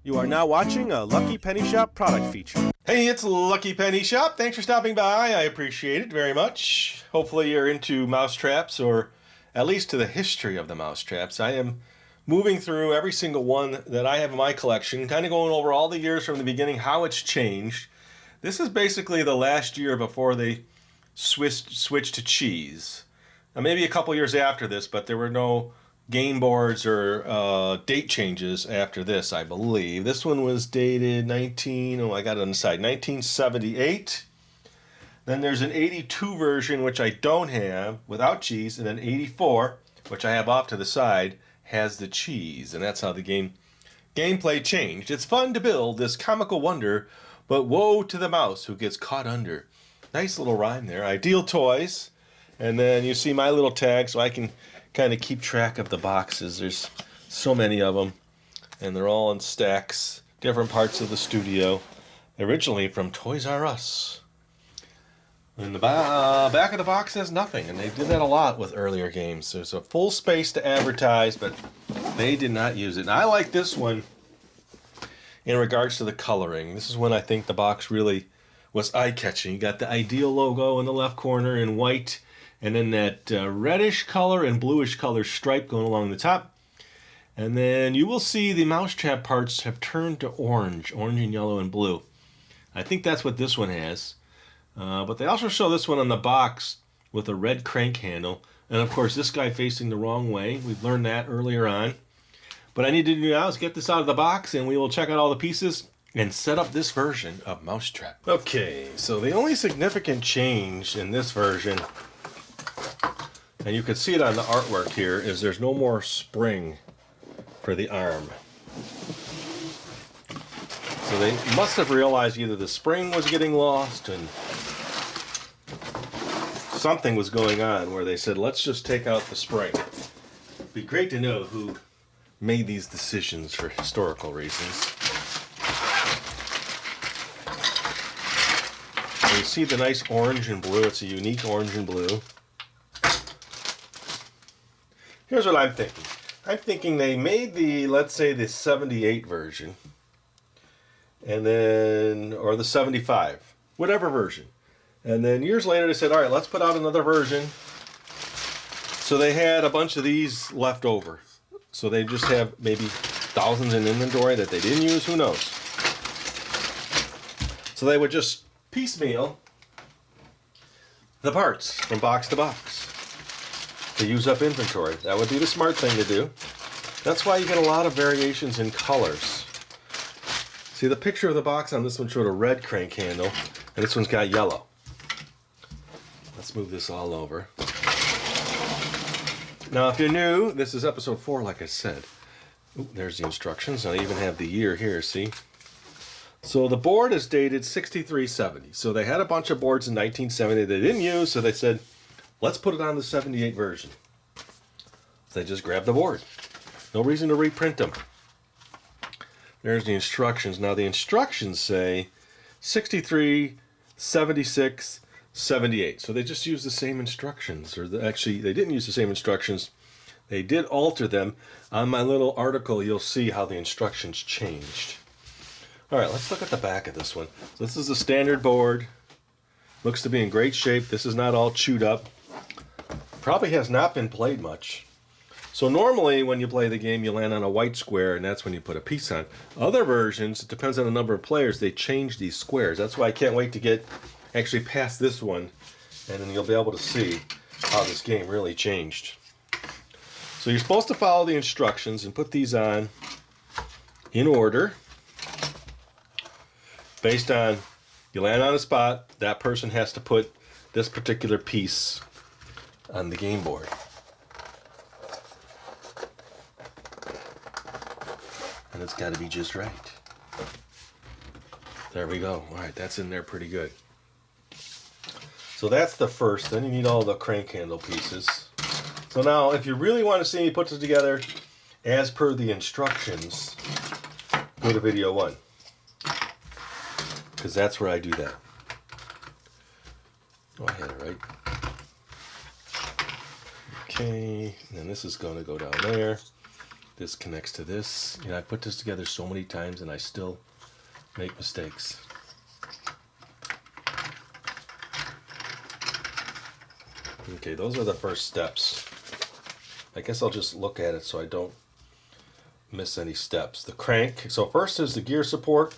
You are now watching a Lucky Penny Shop product feature. Hey, it's Lucky Penny Shop. Thanks for stopping by. I appreciate it very much. Hopefully you're into mousetraps, or at least to the history of the mousetraps. I am moving through every single one that I have in my collection, kind of going over all the years from the beginning, how it's changed. This is basically the last year before they switched to cheese. Now, maybe a couple years after this, but there were no game boards or date changes after this, I believe. This one was dated I got it on the side, 1978. Then there's an 82 version, which I don't have, without cheese, and then 84, which I have off to the side, has the cheese. And that's how the gameplay changed. It's fun to build this comical wonder, but woe to the mouse who gets caught under. Nice little rhyme there. Ideal toys. And then you see my little tag, so I can kind of keep track of the boxes. There's so many of them, and they're all in stacks, different parts of the studio, originally from Toys R Us. And the back of the box has nothing, and they did that a lot with earlier games. There's a full space to advertise, but they did not use it. And I like this one in regards to the coloring. This is when I think the box really was eye-catching. You got the Ideal logo in the left corner in white, and then that reddish color and bluish color stripe going along the top. And then you will see the mousetrap parts have turned to orange and yellow and blue. I think that's what this one has. But they also show this one on the box with a red crank handle. And of course, this guy facing the wrong way. We've learned that earlier on. What I need to do now is get this out of the box, and we will check out all the pieces and set up this version of Mousetrap. Okay, so the only significant change in this version, and you can see it on the artwork here, is there's no more spring for the arm. So they must have realized either the spring was getting lost and something was going on where they said, let's just take out the spring. It'd be great to know who made these decisions for historical reasons. So you see the nice orange and blue. It's a unique orange and blue. Here's what I'm thinking. I'm thinking they made the, let's say, the 78 version, and then, or the 75, whatever version. And then years later they said, all right, let's put out another version. So they had a bunch of these left over. So they just have maybe thousands in inventory that they didn't use, who knows. So they would just piecemeal the parts from box to box to use up inventory. That would be the smart thing to do. That's why you get a lot of variations in colors. See, the picture of the box on this one showed a red crank handle, and this one's got yellow. Let's move this all over. Now, if you're new, this is episode 4, like I said. Ooh, there's the instructions. I even have the year here, see? So the board is dated 6370. So they had a bunch of boards in 1970 they didn't use, so they said, let's put it on the 78 version. So they just grabbed the board. No reason to reprint them. There's the instructions. Now the instructions say 63, 76, 78. So they just used the same instructions. Actually, they didn't use the same instructions. They did alter them. On my little article, you'll see how the instructions changed. All right, let's look at the back of this one. So this is a standard board. Looks to be in great shape. This is not all chewed up. Probably has not been played much. So normally when you play the game, you land on a white square, and that's when you put a piece on. Other versions, it depends on the number of players, they change these squares. That's why I can't wait to get actually past this one, and then you'll be able to see how this game really changed. So you're supposed to follow the instructions and put these on in order. Based on, you land on a spot, that person has to put this particular piece on the game board. And it's got to be just right. There we go. All right, that's in there pretty good. So that's the first. Then you need all the crank handle pieces. So now, if you really want to see me put this together as per the instructions, go to video 1. Because that's where I do that. Oh, I had it right. Okay, and then this is going to go down there. This connects to this. You know, I put this together so many times and I still make mistakes. Okay, those are the first steps. I guess I'll just look at it so I don't miss any steps. The crank. So first is the gear support.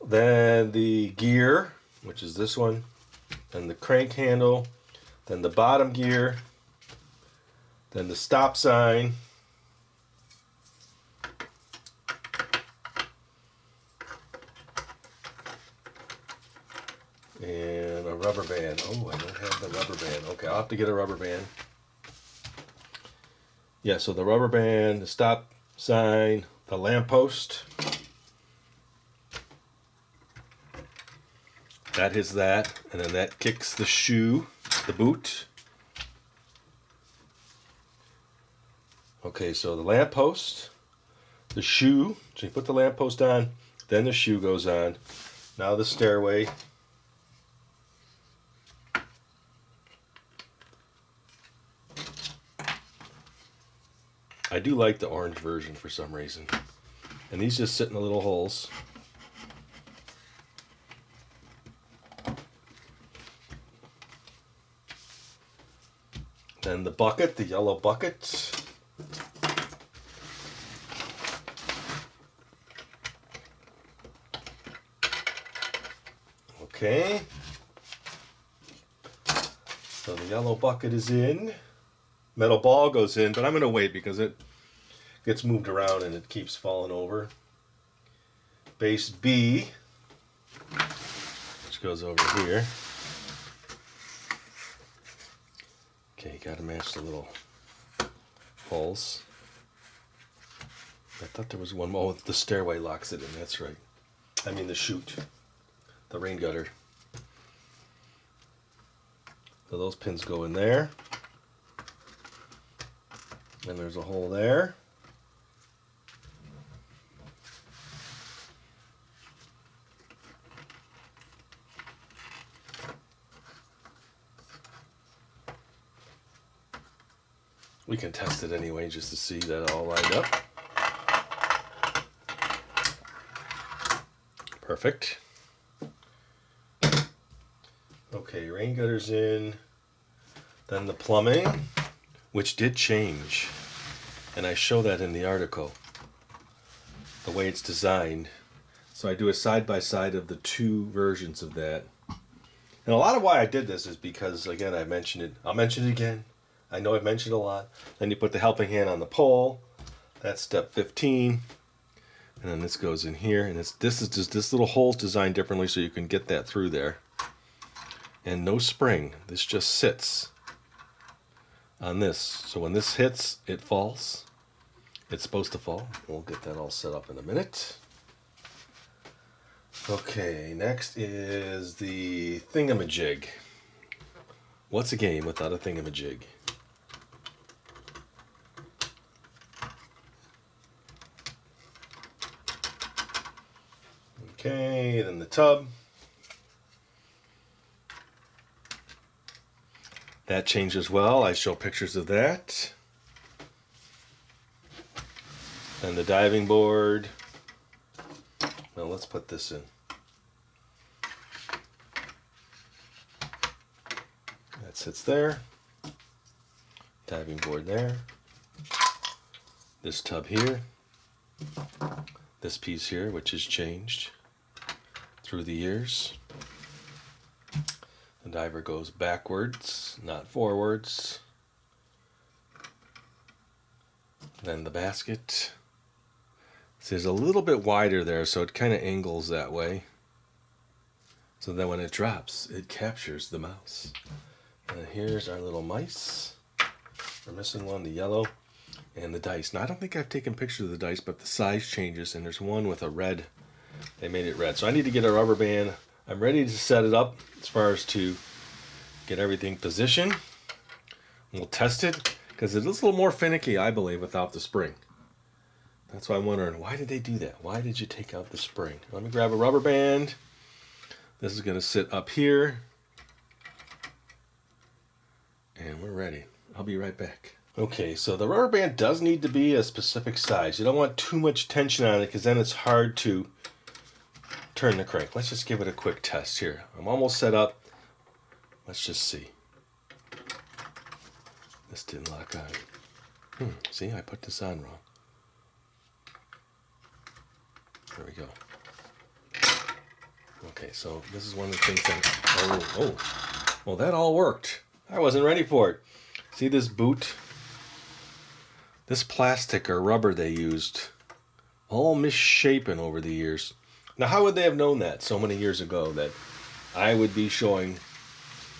Then the gear, which is this one. Then the crank handle. Then the bottom gear. Then the stop sign. And a rubber band. Oh, I don't have the rubber band. Okay, I'll have to get a rubber band. Yeah, so the rubber band, the stop sign, the lamppost. That is that. And then that kicks the shoe, the boot. Okay, so the lamppost, the shoe. So you put the lamppost on, then the shoe goes on. Now the stairway. I do like the orange version for some reason. And these just sit in the little holes. Then the bucket, the yellow bucket. Okay. So the yellow bucket is in. Metal ball goes in, but I'm going to wait because it gets moved around and it keeps falling over. Base B, which goes over here. Okay, you got to match the little holes. I thought there was one more. Oh, the stairway locks it in, that's right. I mean the chute, the rain gutter. So those pins go in there. And there's a hole there. We can test it anyway just to see that it all lined up. Perfect. Okay, rain gutter's in. Then the plumbing, which did change, and I show that in the article, the way it's designed. So I do a side-by-side of the two versions of that. And a lot of why I did this is because, again, I mentioned it. I'll mention it again. I know I've mentioned it a lot. Then you put the helping hand on the pole. That's step 15. And then this goes in here. And this is just this little hole's designed differently so you can get that through there. And no spring. This just sits on this. So when this hits, it falls. It's supposed to fall. We'll get that all set up in a minute. Okay, next is the thingamajig. What's a game without a thingamajig? Okay, then the tub. That changed as well. I show pictures of that. And the diving board. Now let's put this in. That sits there. Diving board there. This tub here. This piece here, which has changed through the years. The diver goes backwards, not forwards. Then the basket. So it's a little bit wider there, so it kind of angles that way. So that when it drops, it captures the mouse. And here's our little mice. We're missing one, the yellow, and the dice. Now, I don't think I've taken pictures of the dice, but the size changes, and there's one with a red. They made it red. So I need to get a rubber band. I'm ready to set it up as far as to get everything positioned. We'll test it, because it is a little more finicky, I believe, without the spring. That's why I'm wondering, why did they do that? Why did you take out the spring? Let me grab a rubber band. This is going to sit up here. And we're ready. I'll be right back. Okay, so the rubber band does need to be a specific size. You don't want too much tension on it because then it's hard to turn the crank. Let's just give it a quick test here. I'm almost set up. Let's just see. This didn't lock on. See, I put this on wrong. There we go. Okay, so this is one of the things that... Well, that all worked. I wasn't ready for it. See this boot? This plastic or rubber they used, all misshapen over the years. Now, how would they have known that so many years ago that I would be showing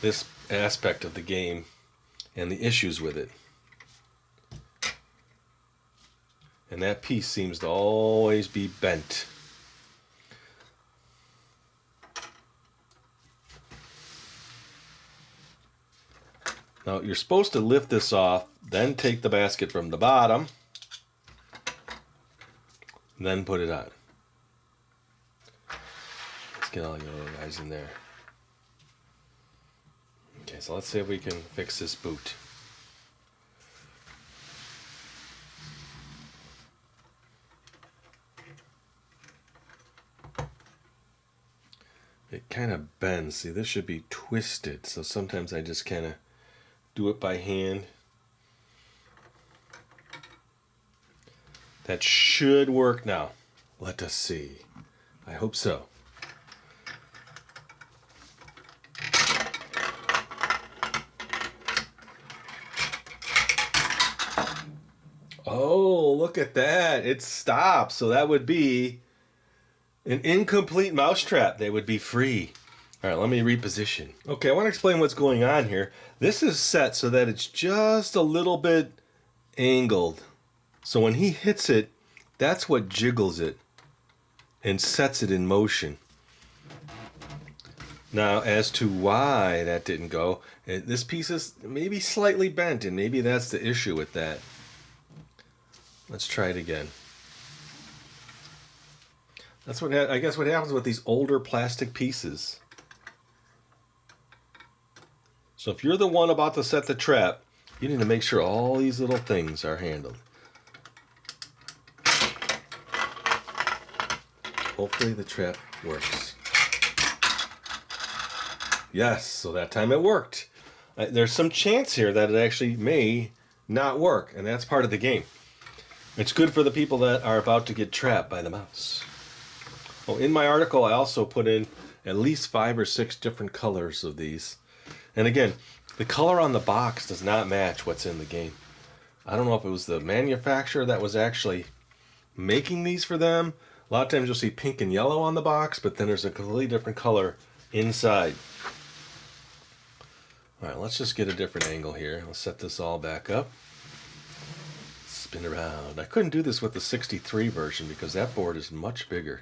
this aspect of the game and the issues with it? And that piece seems to always be bent. Now, you're supposed to lift this off, then take the basket from the bottom, then put it on. Let's get all you little guys in there. Okay, so let's see if we can fix this boot. It kind of bends. See, this should be twisted, so sometimes I just kind of do it by hand. That should work now. Let us see. I hope so. Oh, look at that. It stops. So that would be an incomplete mousetrap. They would be free. All right, let me reposition. Okay, I want to explain what's going on here. This is set so that it's just a little bit angled. So when he hits it, that's what jiggles it and sets it in motion. Now, as to why that didn't go, this piece is maybe slightly bent, and maybe that's the issue with that. Let's try it again. That's what I guess what happens with these older plastic pieces. So if you're the one about to set the trap, you need to make sure all these little things are handled. Hopefully the trap works. Yes, so that time it worked. There's some chance here that it actually may not work, and that's part of the game. It's good for the people that are about to get trapped by the mouse. Well, in my article, I also put in at least 5 or 6 different colors of these. And again, the color on the box does not match what's in the game. I don't know if it was the manufacturer that was actually making these for them. A lot of times you'll see pink and yellow on the box, but then there's a completely different color inside. All right, let's just get a different angle here. Let's set this all back up. Spin around. I couldn't do this with the 63 version because that board is much bigger.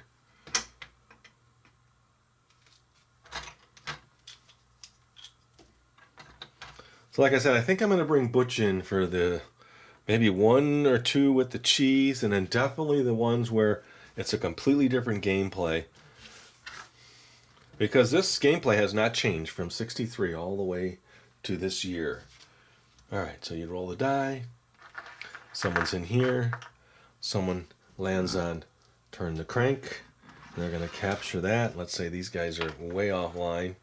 So like I said, I think I'm going to bring Butch in for the maybe 1 or 2 with the cheese, and then definitely the ones where it's a completely different gameplay. Because this gameplay has not changed from 63 all the way to this year. Alright, so you roll the die. Someone's in here. Someone lands on turn the crank. They're going to capture that. Let's say these guys are way offline.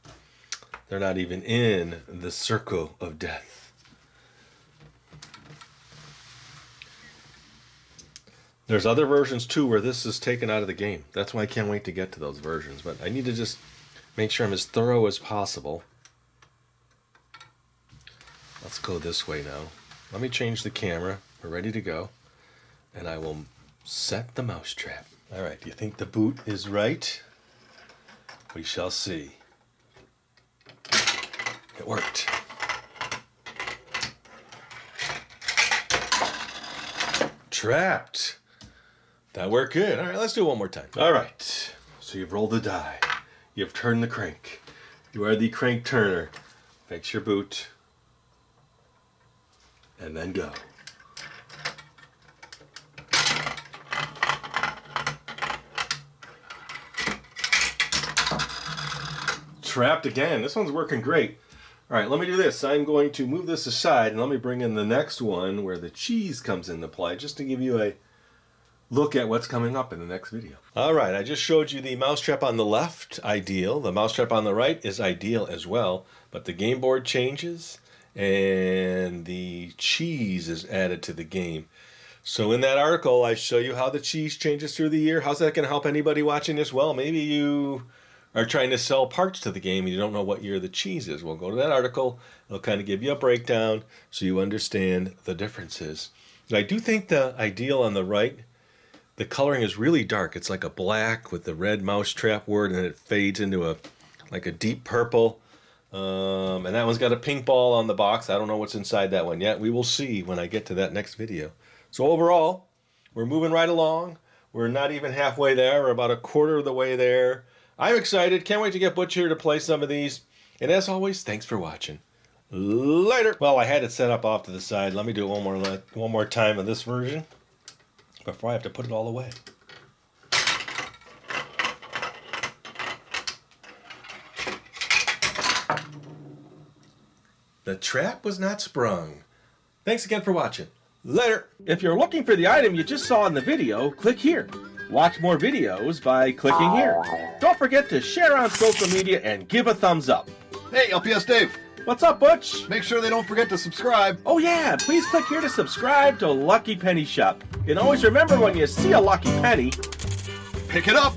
They're not even in the circle of death. There's other versions too where this is taken out of the game. That's why I can't wait to get to those versions. But I need to just make sure I'm as thorough as possible. Let's go this way now. Let me change the camera. We're ready to go. And I will set the mousetrap. All right, do you think the boot is right? We shall see. It worked. Trapped. That worked good. All right, let's do it one more time. All right, so you've rolled the die. You've turned the crank. You are the crank turner. Fix your boot. And then go. Trapped again. This one's working great. All right, let me do this. I'm going to move this aside and let me bring in the next one where the cheese comes into play, just to give you a look at what's coming up in the next video. All right, I just showed you the mousetrap on the left, ideal. The mousetrap on the right is ideal as well, but the game board changes and the cheese is added to the game. So in that article, I show you how the cheese changes through the year. How's that going to help anybody watching this? Well, maybe you are trying to sell parts to the game and you don't know what year the cheese is. Well, go to that article. It'll kind of give you a breakdown so you understand the differences. I do think the ideal on the right, the coloring is really dark. It's like a black with the red mousetrap word, and then it fades into a deep purple. And that one's got a pink ball on the box. I don't know what's inside that one yet. We will see when I get to that next video. So overall, we're moving right along. We're not even halfway there. We're about a quarter of the way there. I'm excited. Can't wait to get Butch here to play some of these. And as always, thanks for watching. Later. Well, I had it set up off to the side. Let me do it one more time of this version before I have to put it all away. The trap was not sprung. Thanks again for watching. Later. If you're looking for the item you just saw in the video, click here. Watch more videos by clicking here. Don't forget to share on social media and give a thumbs up. Hey, LPS-Dave. What's up, Butch? Make sure they don't forget to subscribe. Oh yeah, please click here to subscribe to Lucky Penny Shop. And always remember, when you see a lucky penny, Pick it up.